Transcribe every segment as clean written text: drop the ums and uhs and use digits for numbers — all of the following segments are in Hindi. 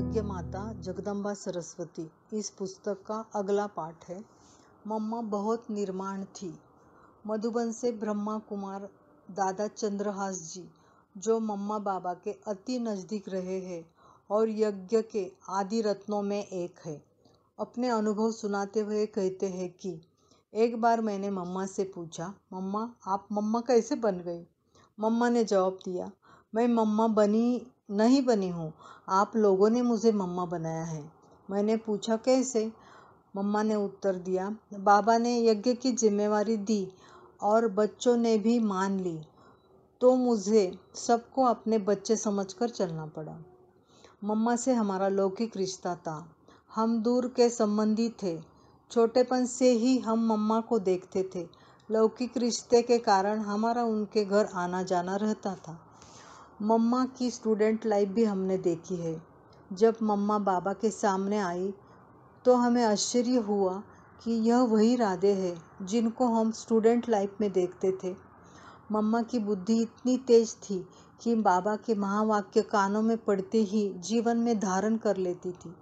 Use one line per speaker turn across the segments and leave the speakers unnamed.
यज्ञ माता जगदम्बा सरस्वती। इस पुस्तक का अगला पाठ है। मम्मा बहुत निर्माण थी। मधुबन से ब्रह्मा कुमार दादा चंद्रहास जी, जो मम्मा बाबा के अति नज़दीक रहे हैं और यज्ञ के आदि रत्नों में एक है, अपने अनुभव सुनाते हुए कहते हैं कि एक बार मैंने मम्मा से पूछा, मम्मा आप मम्मा कैसे बन गई? मम्मा ने जवाब दिया, मैं मम्मा नहीं बनी हूँ, आप लोगों ने मुझे मम्मा बनाया है। मैंने पूछा कैसे? मम्मा ने उत्तर दिया, बाबा ने यज्ञ की जिम्मेवारी दी और बच्चों ने भी मान ली, तो मुझे सबको अपने बच्चे समझकर चलना पड़ा। मम्मा से हमारा लौकिक रिश्ता था। हम दूर के संबंधी थे। छोटेपन से ही हम मम्मा को देखते थे। लौकिक रिश्ते के कारण हमारा उनके घर आना जाना रहता था। मम्मा की स्टूडेंट लाइफ भी हमने देखी है। जब मम्मा बाबा के सामने आई तो हमें आश्चर्य हुआ कि यह वही राधे हैं जिनको हम स्टूडेंट लाइफ में देखते थे। मम्मा की बुद्धि इतनी तेज थी कि बाबा के महावाक्य कानों में पड़ते ही जीवन में धारण कर लेती थी।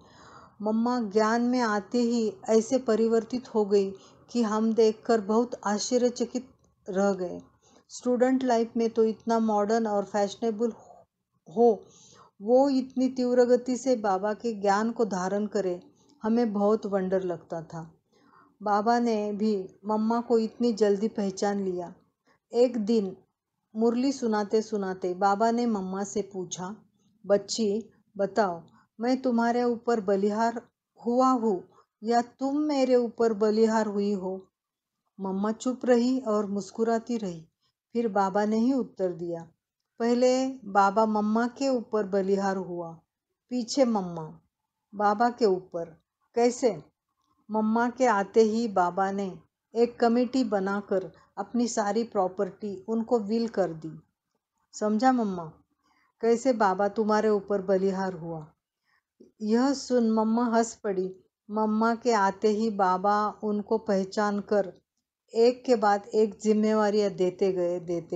मम्मा ज्ञान में आते ही ऐसे परिवर्तित हो गई कि हम देखकर बहुत आश्चर्यचकित रह गए। स्टूडेंट लाइफ में तो इतना मॉडर्न और फैशनेबल हो, वो इतनी तीव्र गति से बाबा के ज्ञान को धारण करे, हमें बहुत वंडर लगता था। बाबा ने भी मम्मा को इतनी जल्दी पहचान लिया। एक दिन मुरली सुनाते सुनाते बाबा ने मम्मा से पूछा, बच्ची बताओ, मैं तुम्हारे ऊपर बलिहार हुआ हूँ या तुम मेरे ऊपर बलिहार हुई हो? मम्मा चुप रही और मुस्कुराती रही। फिर बाबा ने ही उत्तर दिया, पहले बाबा मम्मा के ऊपर बलिहार हुआ, पीछे मम्मा बाबा के ऊपर। कैसे? मम्मा के आते ही बाबा ने एक कमेटी बनाकर अपनी सारी प्रॉपर्टी उनको विल कर दी। समझा मम्मा? कैसे बाबा तुम्हारे ऊपर बलिहार हुआ? यह सुन मम्मा हंस पड़ी। मम्मा के आते ही बाबा उनको पहचान कर एक के बाद एक जिम्मेवारियां देते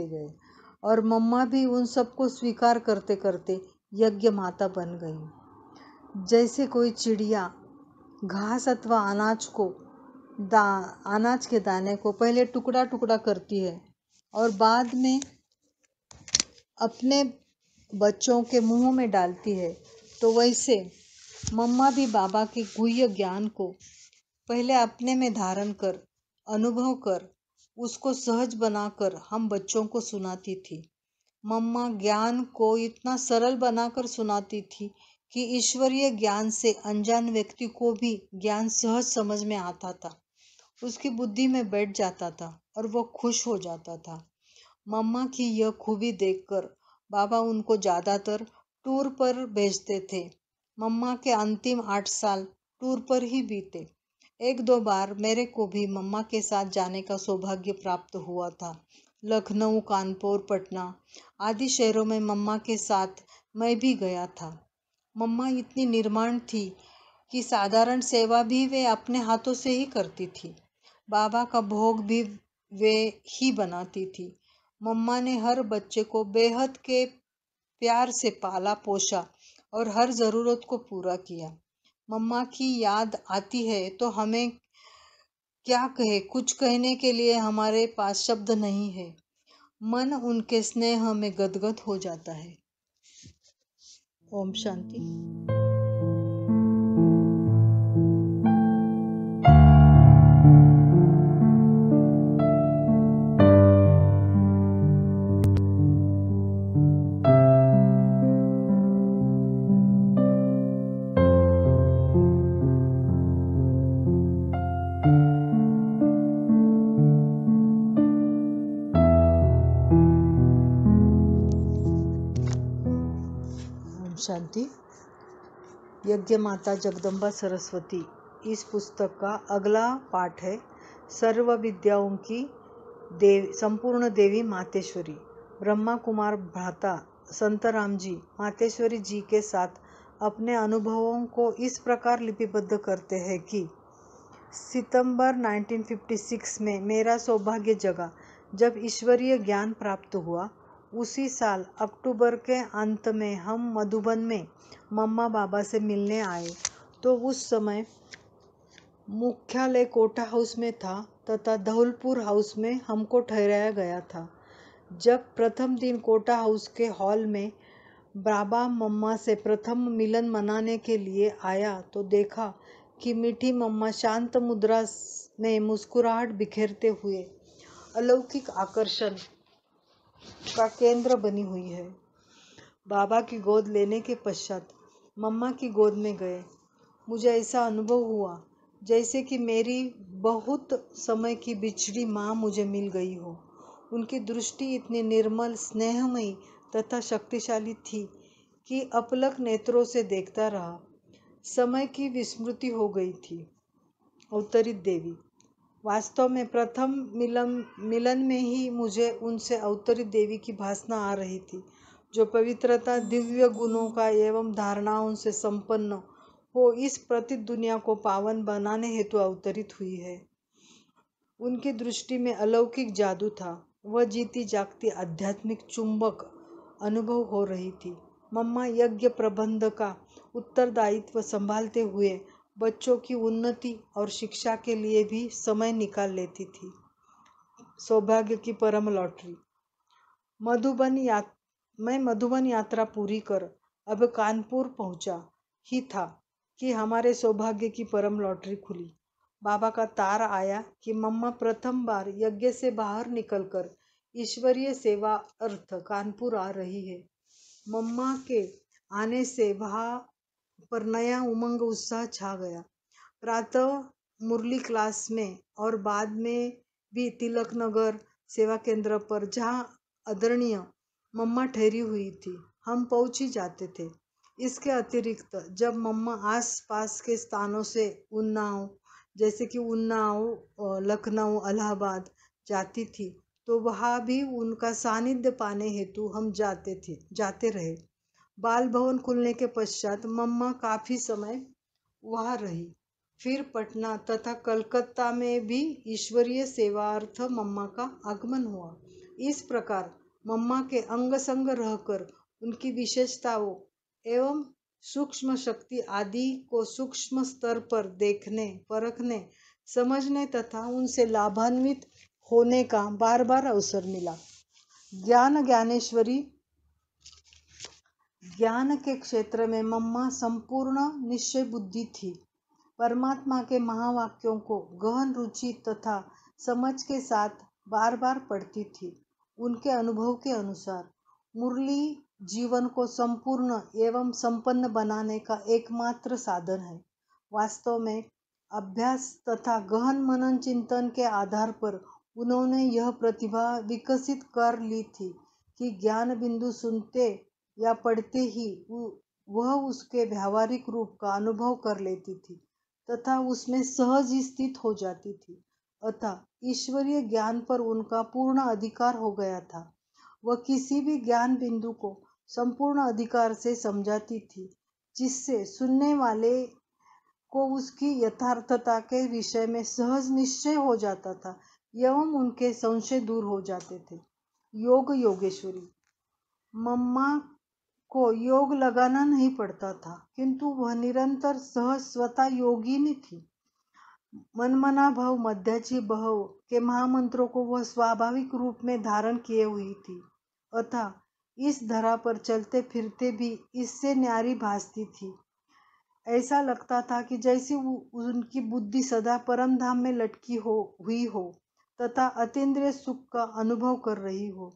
गए और मम्मा भी उन सबको स्वीकार करते करते यज्ञ माता बन गई। जैसे कोई चिड़िया घास अथवा अनाज के दाने को पहले टुकड़ा टुकड़ा करती है और बाद में अपने बच्चों के मुंह में डालती है, तो वैसे मम्मा भी बाबा के गुह्य ज्ञान को पहले अपने में धारण कर, अनुभव कर, उसको सहज बनाकर हम बच्चों को सुनाती थी। मम्मा ज्ञान को इतना सरल बनाकर सुनाती थी कि ईश्वरीय ज्ञान से अनजान व्यक्ति को भी ज्ञान सहज समझ में आता था, उसकी बुद्धि में बैठ जाता था और वो खुश हो जाता था। मम्मा की यह खूबी देखकर बाबा उनको ज़्यादातर टूर पर भेजते थे। मम्मा के अंतिम 8 साल टूर पर ही बीते। एक दो बार मेरे को भी मम्मा के साथ जाने का सौभाग्य प्राप्त हुआ था। लखनऊ, कानपुर, पटना आदि शहरों में मम्मा के साथ मैं भी गया था। मम्मा इतनी निर्माण थी कि साधारण सेवा भी वे अपने हाथों से ही करती थी। बाबा का भोग भी वे ही बनाती थी। मम्मा ने हर बच्चे को बेहद के प्यार से पाला पोसा और हर ज़रूरत को पूरा किया। मम्मा की याद आती है तो हमें क्या कहे, कुछ कहने के लिए हमारे पास शब्द नहीं है। मन उनके स्नेह में गदगद हो जाता है। ओम शांति। शांति। यज्ञ माता जगदम्बा सरस्वती। इस पुस्तक का अगला पाठ है। सर्व विद्याओं की संपूर्ण देवी मातेश्वरी। ब्रह्मा कुमार भ्राता संतराम जी मातेश्वरी जी के साथ अपने अनुभवों को इस प्रकार लिपिबद्ध करते हैं कि सितंबर 1956 में मेरा सौभाग्य जगा जब ईश्वरीय ज्ञान प्राप्त हुआ उसी साल अक्टूबर के अंत में हम मधुबन में मम्मा बाबा से मिलने आए तो उस समय मुख्यालय कोटा हाउस में था तथा धौलपुर हाउस में हमको ठहराया गया था। जब प्रथम दिन कोटा हाउस के हॉल में बाबा मम्मा से प्रथम मिलन मनाने के लिए आया तो देखा कि मीठी मम्मा शांत मुद्रा में मुस्कुराहट बिखेरते हुए अलौकिक आकर्षण का केंद्र बनी हुई है। बाबा की गोद लेने के पश्चात मम्मा की गोद में गए। मुझे ऐसा अनुभव हुआ जैसे कि मेरी बहुत समय की बिछड़ी माँ मुझे मिल गई हो। उनकी दृष्टि इतनी निर्मल, स्नेहमयी तथा शक्तिशाली थी कि अपलक नेत्रों से देखता रहा। समय की विस्मृति हो गई थी। अवतरित देवी। वास्तव में प्रथम मिलन में ही मुझे उनसे अवतरित देवी की भासना आ रही थी, जो पवित्रता, दिव्य गुणों का एवं धारणाओं से संपन्न हो इस प्रतीत दुनिया को पावन बनाने हेतु अवतरित हुई है। उनकी दृष्टि में अलौकिक जादू था। वह जीती जागती आध्यात्मिक चुंबक अनुभव हो रही थी। मम्मा यज्ञ प्रबंध का उत्तरदायित्व संभालते हुए बच्चों की उन्नति और शिक्षा के लिए भी समय निकाल लेती थी। सौभाग्य की परम लॉटरी। मैं मधुबन यात्रा पूरी कर अब कानपुर पहुंचा ही था कि हमारे सौभाग्य की परम लॉटरी खुली। बाबा का तार आया कि मम्मा प्रथम बार यज्ञ से बाहर निकलकर ईश्वरीय सेवा अर्थ कानपुर आ रही है। मम्मा के आने से वहाँ पर नया उमंग उत्साह छा गया। प्रातः मुरली क्लास में और बाद में भी तिलक नगर सेवा केंद्र पर जहाँ आदरणीय मम्मा ठहरी हुई थी, हम पहुँच ही जाते थे। इसके अतिरिक्त जब मम्मा आस पास के स्थानों से उन्नाव, जैसे कि उन्नाव, लखनऊ, इलाहाबाद जाती थी तो वहाँ भी उनका सानिध्य पाने हेतु हम जाते रहे। बाल भवन खुलने के पश्चात मम्मा काफ़ी समय वहाँ रही। फिर पटना तथा कलकत्ता में भी ईश्वरीय सेवार्थ मम्मा का आगमन हुआ। इस प्रकार मम्मा के अंग संग रहकर उनकी विशेषताओं एवं सूक्ष्म शक्ति आदि को सूक्ष्म स्तर पर देखने, परखने, समझने तथा उनसे लाभान्वित होने का बार बार अवसर मिला। ज्ञान के क्षेत्र में मम्मा संपूर्ण निश्चय बुद्धि थी। परमात्मा के महावाक्यों को गहन रुचि तथा समझ के साथ बार बार पढ़ती थी। उनके अनुभव के अनुसार मुरली जीवन को संपूर्ण एवं संपन्न बनाने का एकमात्र साधन है। वास्तव में अभ्यास तथा गहन मनन चिंतन के आधार पर उन्होंने यह प्रतिभा विकसित कर ली थी कि ज्ञान बिंदु सुनते या पढ़ते ही वह उसके व्यावहारिक रूप का अनुभव कर लेती थी तथा उसमें सहज ही स्थित हो जाती थी। अतः ईश्वरीय ज्ञान पर उनका पूर्ण अधिकार हो गया था। वह किसी भी ज्ञान बिंदु को संपूर्ण अधिकार से समझाती थी, जिससे सुनने वाले को उसकी यथार्थता के विषय में सहज निश्चय हो जाता था एवं उनके संशय दूर हो जाते थे। योग योगेश्वरी। मम्मा को योग लगाना नहीं पड़ता था, किंतु वह निरंतर सहज स्वतः योगिनी थी। मनमना भव मध्याची भव के महामंत्रों को वह स्वाभाविक रूप में धारण किए हुई थी। अतः इस धरा पर चलते फिरते भी इससे न्यारी भासती थी। ऐसा लगता था कि जैसे उनकी बुद्धि सदा परम धाम में लटकी हुई हो तथा अतीन्द्रिय सुख का अनुभव कर रही हो।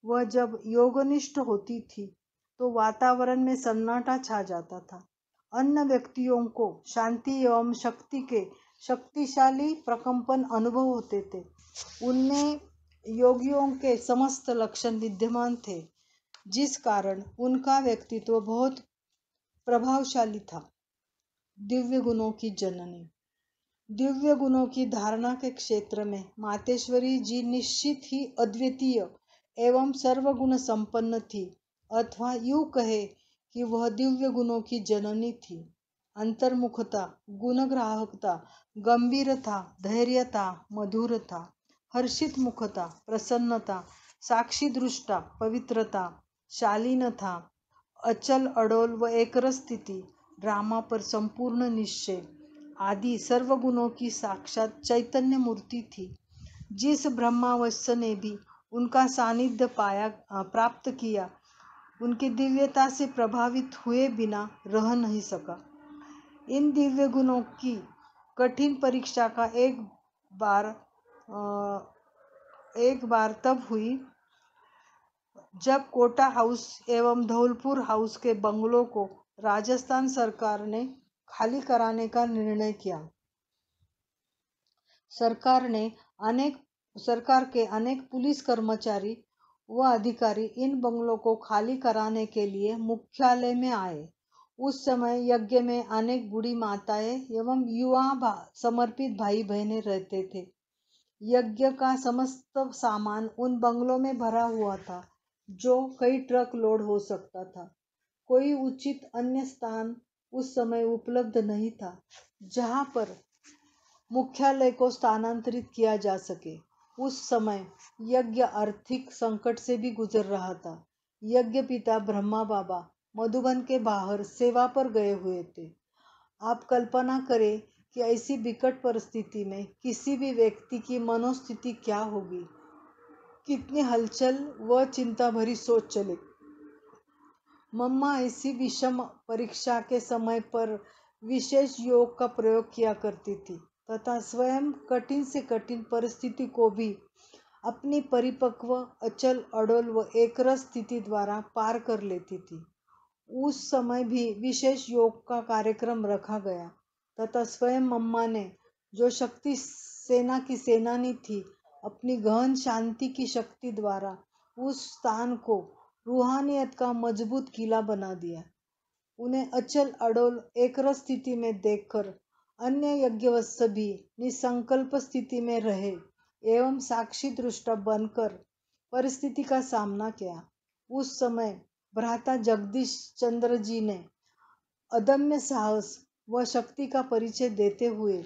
वह जब योगनिष्ठ होती थी तो वातावरण में सन्नाटा छा जाता था। अन्य व्यक्तियों को शांति एवं शक्ति के शक्तिशाली प्रकंपन अनुभव होते थे। उनमें योगियों के समस्त लक्षण विद्यमान थे, जिस कारण उनका व्यक्तित्व बहुत प्रभावशाली था। दिव्य गुणों की जननी। दिव्य गुणों की धारणा के क्षेत्र में मातेश्वरी जी निश्चित ही अद्वितीय एवं सर्वगुण संपन्न थी, अथवा यूं कहे कि वह दिव्य गुणों की जननी थी। अंतर्मुखता, गुणग्राहकता, गंभीरता, धैर्यता, मधुरता, हर्षित मुखता, प्रसन्नता, साक्षी दृष्टा, पवित्रता, शालीनता, अचल अडोल व एकरस स्थिति, ड्रामा पर संपूर्ण निश्चय आदि सर्व गुणों की साक्षात चैतन्य मूर्ति थी। जिस ब्रह्मावश्य ने भी उनका सानिध्य पाया प्राप्त किया, उनकी दिव्यता से प्रभावित हुए बिना रह नहीं सका। इन दिव्य गुणों की कठिन परीक्षा का एक बार तब हुई जब कोटा हाउस एवं धौलपुर हाउस के बंगलों को राजस्थान सरकार ने खाली कराने का निर्णय किया। सरकार के अनेक पुलिस कर्मचारी व अधिकारी इन बंगलों को खाली कराने के लिए मुख्यालय में आए। उस समय यज्ञ में अनेक बूढ़ी माताएं एवं युवा समर्पित भाई बहनें रहते थे। यज्ञ का समस्त सामान उन बंगलों में भरा हुआ था, जो कई ट्रक लोड हो सकता था। कोई उचित अन्य स्थान उस समय उपलब्ध नहीं था जहां पर मुख्यालय को स्थानांतरित किया जा सके। उस समय यज्ञ आर्थिक संकट से भी गुजर रहा था। यज्ञ पिता ब्रह्मा बाबा मधुबन के बाहर सेवा पर गए हुए थे। आप कल्पना करें कि ऐसी विकट परिस्थिति में किसी भी व्यक्ति की मनोस्थिति क्या होगी, कितनी हलचल व चिंता भरी सोच चले। मम्मा ऐसी विषम परीक्षा के समय पर विशेष योग का प्रयोग किया करती थी तथा स्वयं कठिन से कठिन परिस्थिति को भी अपनी परिपक्व, अचल अडोल व एकरस स्थिति द्वारा पार कर लेती थी। उस समय भी विशेष योग का कार्यक्रम रखा गया तथा स्वयं मम्मा ने, जो शक्ति सेना की सेनानी थी, अपनी गहन शांति की शक्ति द्वारा उस स्थान को रूहानियत का मजबूत किला बना दिया। उन्हें अचल अडोल एकरस स्थिति में देखकर अन्य यज्ञवत्स भी निसंकल्प स्थिति में रहे एवं साक्षी दृष्टा बनकर परिस्थिति का सामना किया। उस समय भ्राता जगदीश चंद्र जी ने अदम्य साहस व शक्ति का परिचय देते हुए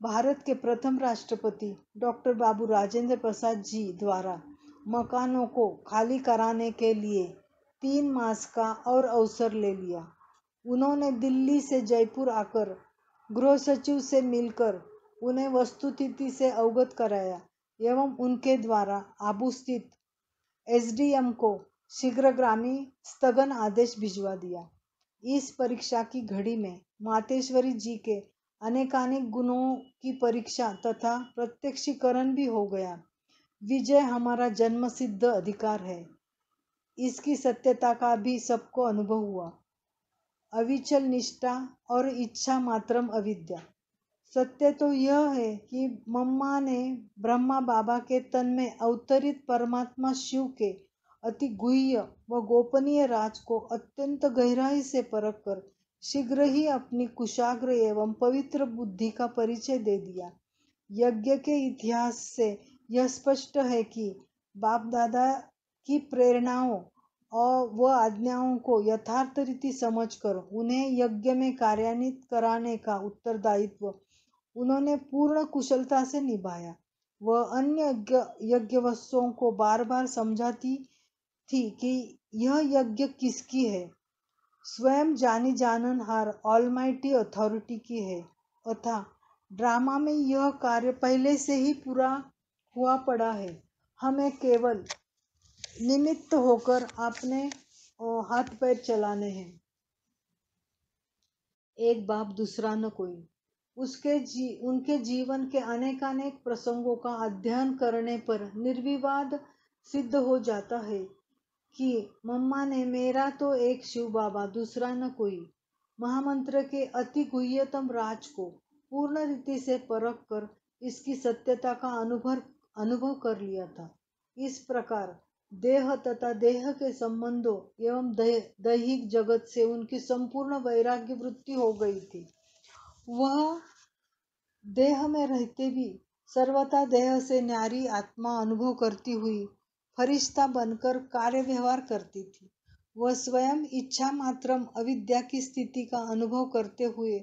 भारत के प्रथम राष्ट्रपति डॉक्टर बाबू राजेंद्र प्रसाद जी द्वारा मकानों को खाली कराने के लिए 3 मास का और अवसर ले लिया। उन्होंने दिल्ली से जयपुर आकर गृह सचिव से मिलकर उन्हें वस्तुस्थिति से अवगत कराया एवं उनके द्वारा आबू स्थित एसडीएम को शीघ्रगामी स्थगन आदेश भिजवा दिया। इस परीक्षा की घड़ी में मातेश्वरी जी के अनेकानेक गुणों की परीक्षा तथा प्रत्यक्षीकरण भी हो गया। विजय हमारा जन्मसिद्ध अधिकार है, इसकी सत्यता का भी सबको अनुभव हुआ। अविचल निष्ठा और इच्छा मात्रम अविद्या। सत्य तो यह है कि मम्मा ने ब्रह्मा बाबा के तन में अवतरित परमात्मा शिव के अति गुह्य व गोपनीय राज को अत्यंत गहराई से परख कर शीघ्र ही अपनी कुशाग्र एवं पवित्र बुद्धि का परिचय दे दिया। यज्ञ के इतिहास से यह स्पष्ट है कि बाप दादा की प्रेरणाओं और व आज्ञाओं को यथार्थ रीति समझकर उन्हें यज्ञ में कार्यान्वित कराने का उत्तरदायित्व उन्होंने पूर्ण कुशलता से निभाया। वह अन्य यज्ञवत्सों को बार बार समझाती थी कि यह यज्ञ किसकी है। स्वयं जानी जाननहार ऑलमाइटी अथॉरिटी की है अतः ड्रामा में यह कार्य पहले से ही पूरा हुआ पड़ा है। हमें केवल निमित्त होकर अपने हाथ पैर चलाने हैं। एक बाप दूसरा न कोई। उनके जीवन के अनेकानेक प्रसंगों का अध्ययन करने पर निर्विवाद सिद्ध हो जाता है कि मम्मा ने मेरा तो एक शिव बाबा दूसरा न कोई महामंत्र के अति गुह्यतम राज को पूर्ण रीति से परख कर इसकी सत्यता का अनुभव कर लिया था। इस प्रकार देह तथा देह के संबंधों एवं दैहिक जगत से उनकी संपूर्ण वैराग्य वृत्ति हो गई थी। वह देह में रहते भी सर्वथा देह से न्यारी आत्मा अनुभव करती हुई फरिश्ता बनकर कार्य व्यवहार करती थी। वह स्वयं इच्छा मात्रम अविद्या की स्थिति का अनुभव करते हुए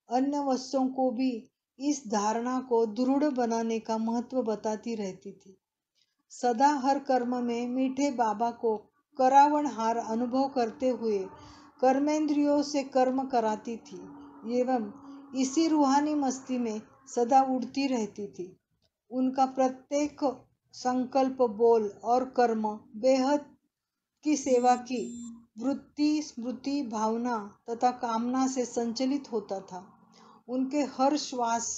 अन्य वस्तुओं को भी इस धारणा को दृढ़ बनाने का महत्व बताती रहती थी। सदा हर कर्म में मीठे बाबा को करावनहार अनुभव करते हुए कर्मेंद्रियों से कर्म कराती थी एवं इसी रूहानी मस्ती में सदा उड़ती रहती थी। उनका प्रत्येक संकल्प, बोल और कर्म बेहद की सेवा की वृत्ति, स्मृति, भावना तथा कामना से संचलित होता था। उनके हर श्वास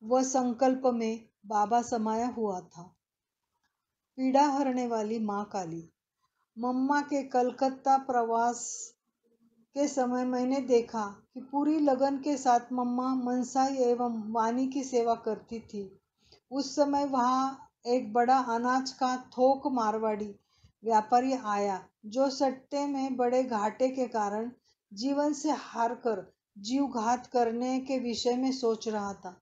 व संकल्प में बाबा समाया हुआ था। पीड़ा हरने वाली माँ काली। मम्मा के कलकत्ता प्रवास के समय मैंने देखा कि पूरी लगन के साथ मम्मा मनसा एवं वाणी की सेवा करती थी। उस समय वहाँ एक बड़ा अनाज का थोक मारवाड़ी व्यापारी आया, जो सट्टे में बड़े घाटे के कारण जीवन से हारकर जीवघात करने के विषय में सोच रहा था।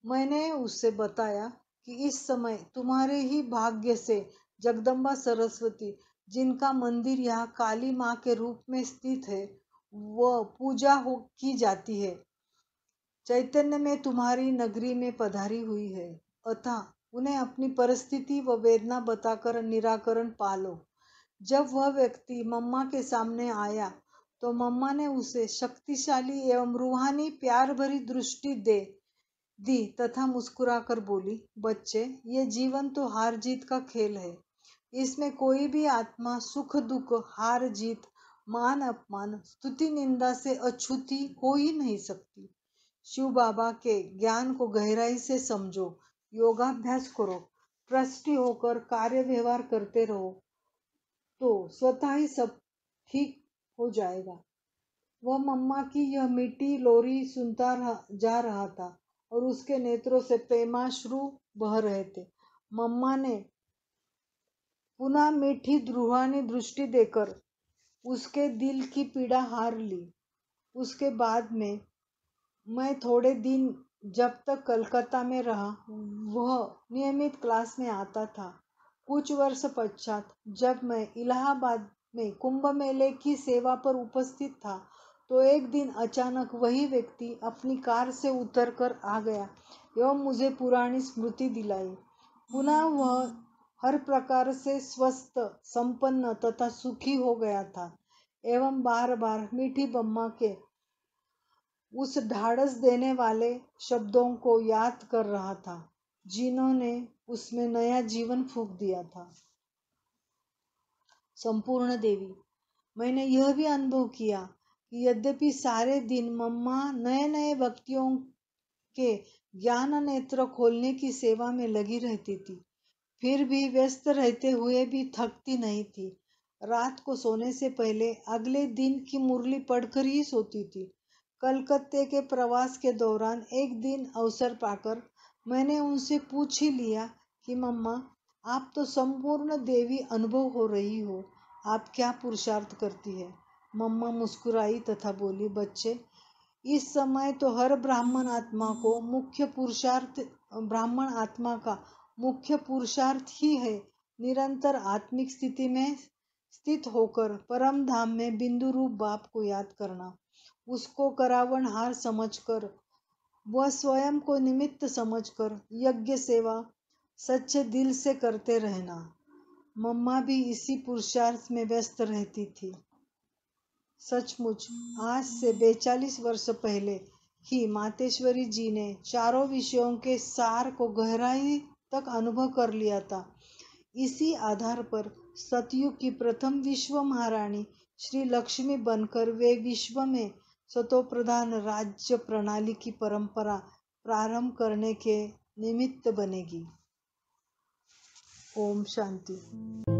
मैंने उससे बताया कि इस समय तुम्हारे ही भाग्य से जगदम्बा सरस्वती, जिनका मंदिर यहाँ काली माँ के रूप में स्थित है, वह पूजा की जाती है, चैतन्य में तुम्हारी नगरी में पधारी हुई है। अतः उन्हें अपनी परिस्थिति व वेदना बताकर निराकरण पालो। जब वह व्यक्ति मम्मा के सामने आया तो मम्मा ने उसे शक्तिशाली एवं रूहानी प्यार भरी दृष्टि दी तथा मुस्कुराकर बोली, बच्चे, ये जीवन तो हार जीत का खेल है। इसमें कोई भी आत्मा सुख दुख, हार जीत, मान अपमान, स्तुति निंदा से अछूती हो ही नहीं सकती। शिव बाबा के ज्ञान को गहराई से समझो, योगाभ्यास करो, ट्रस्टी होकर कार्य व्यवहार करते रहो तो स्वतः ही सब ठीक हो जाएगा। वह मम्मा की यह मीठी लोरी सुनता जा रहा था और उसके नेत्रों से प्रेमाश्रु बह रहे थे। मम्मा ने पुनः मीठी रूहानी दृष्टि देकर उसके दिल की पीड़ा हार ली। उसके बाद में मैं थोड़े दिन जब तक कलकत्ता में रहा, वह नियमित क्लास में आता था। कुछ वर्ष पश्चात जब मैं इलाहाबाद में कुंभ मेले की सेवा पर उपस्थित था, तो एक दिन अचानक वही व्यक्ति अपनी कार से उतरकर आ गया एवं मुझे पुरानी स्मृति दिलाई। पुनः वह हर प्रकार से स्वस्थ, संपन्न तथा सुखी हो गया था एवं बार बार मीठी बम्मा के उस ढाढ़स देने वाले शब्दों को याद कर रहा था, जिन्होंने उसमें नया जीवन फूंक दिया था। संपूर्ण देवी। मैंने यह भी अनुभव किया कि यद्यपि सारे दिन मम्मा नए नए व्यक्तियों के ज्ञान नेत्र खोलने की सेवा में लगी रहती थी, फिर भी व्यस्त रहते हुए भी थकती नहीं थी। रात को सोने से पहले अगले दिन की मुरली पढ़कर ही सोती थी। कलकत्ते के प्रवास के दौरान एक दिन अवसर पाकर मैंने उनसे पूछ ही लिया कि मम्मा, आप तो संपूर्ण देवी अनुभव हो रही हो, आप क्या पुरुषार्थ करती है? मम्मा मुस्कुराई तथा बोली, बच्चे, इस समय तो हर ब्राह्मण आत्मा का मुख्य पुरुषार्थ ही है निरंतर आत्मिक स्थिति में स्थित होकर परम धाम में बिंदु रूप बाप को याद करना, उसको करावनहार समझकर वह स्वयं को निमित्त समझकर यज्ञ सेवा सच्चे दिल से करते रहना। मम्मा भी इसी पुरुषार्थ में व्यस्त रहती थी। सचमुच आज से 42 वर्ष पहले ही मातेश्वरी जी ने चारों विषयों के सार को गहराई तक अनुभव कर लिया था। इसी आधार पर सतयुग की प्रथम विश्व महारानी श्री लक्ष्मी बनकर वे विश्व में सतोप्रधान राज्य प्रणाली की परंपरा प्रारंभ करने के निमित्त बनेगी। ओम शांति।